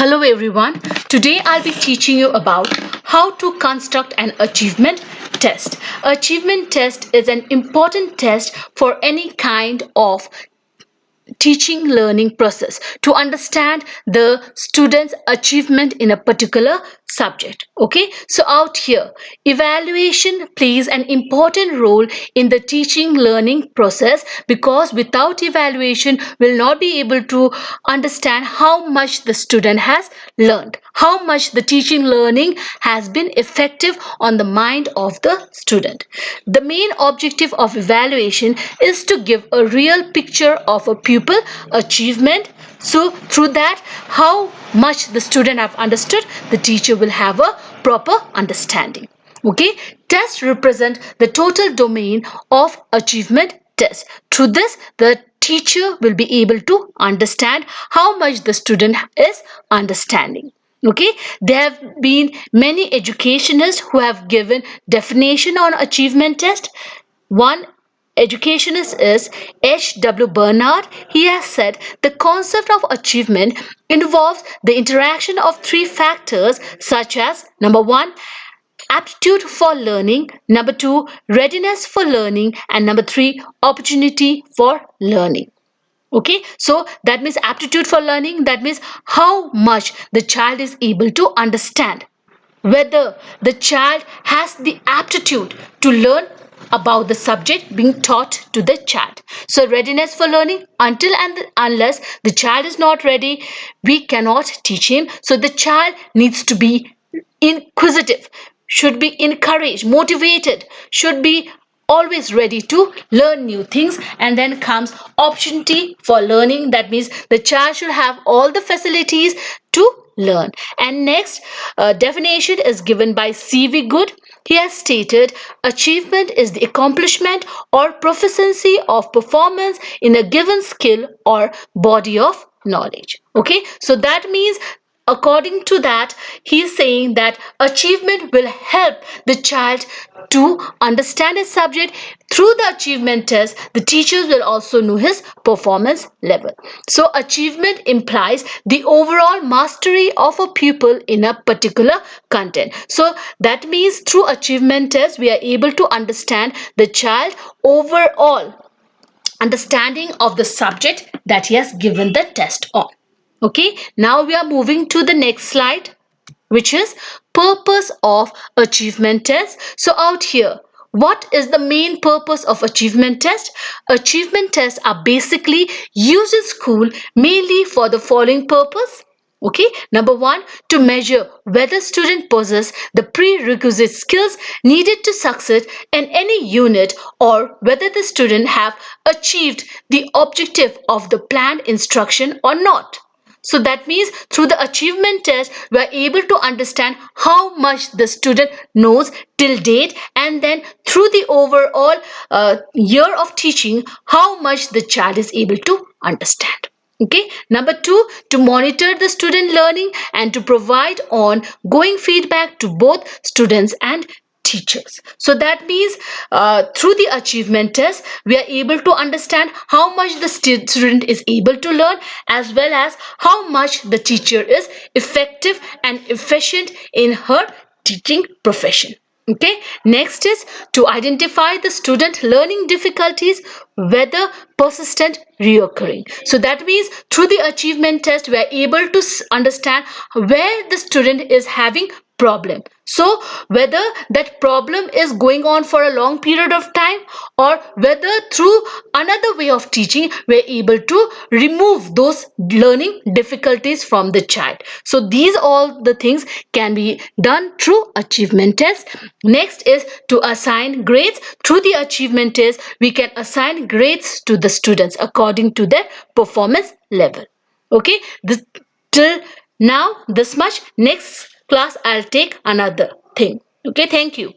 Hello everyone. Today I'll be teaching you about how to construct an achievement test. Achievement test is an important test for any kind of teaching learning process to understand the student's achievement in a particular subject. Okay, so out here evaluation plays an important role in the teaching learning process, because without evaluation we'll not be able to understand how much the student has learned, how much the teaching learning has been effective on the mind of the student. The main objective of evaluation is to give a real picture of a pupil achievement. So through that, how much the student have understood, the teacher will have a proper understanding. Okay, tests represent the total domain of achievement test. Through this, the teacher will be able to understand how much the student is understanding. Okay, there have been many educationists who have given definition on achievement test. One educationist is H.W. Bernard. He has said the concept of achievement involves the interaction of three factors such as number one, aptitude for learning, number two, readiness for learning, and number three, opportunity for learning. Okay, so that means aptitude for learning, that means how much the child is able to understand, whether the child has the aptitude to learn about the subject being taught to the child. So readiness for learning, until and unless the child is not ready, we cannot teach him. So the child needs to be inquisitive, should be encouraged, motivated, should be always ready to learn new things. And then comes opportunity for learning, that means the child should have all the facilities to learn. And next definition is given by C.V. Good. He has stated achievement is the accomplishment or proficiency of performance in a given skill or body of knowledge. Okay, so that means according to that, he is saying that achievement will help the child to understand his subject. Through the achievement test, the teachers will also know his performance level. So achievement implies the overall mastery of a pupil in a particular content. So that means through achievement test we are able to understand the child overall understanding of the subject that he has given the test on. Okay, now we are moving to the next slide, which is purpose of achievement test. So out here, what is the main purpose of achievement test? Achievement tests are basically used in school mainly for the following purpose. Okay, number one, to measure whether student possess the prerequisite skills needed to succeed in any unit, or whether the student have achieved the objective of the planned instruction or not. So that means through the achievement test, we are able to understand how much the student knows till date, and then through the overall year of teaching, how much the child is able to understand. Okay, number two, to monitor the student learning and to provide ongoing feedback to both students and teachers. So that means through the achievement test we are able to understand how much the student is able to learn, as well as how much the teacher is effective and efficient in her teaching profession. Okay, next is to identify the student learning difficulties, whether persistent, reoccurring. So that means through the achievement test we are able to understand where the student is having problem. So whether that problem is going on for a long period of time, or whether through another way of teaching we're able to remove those learning difficulties from the child. So these all the things can be done through achievement test. Next is to assign grades. Through the achievement test we can assign grades to the students according to their performance level. Okay, till now this much. Next class I'll take another thing. Okay, thank you.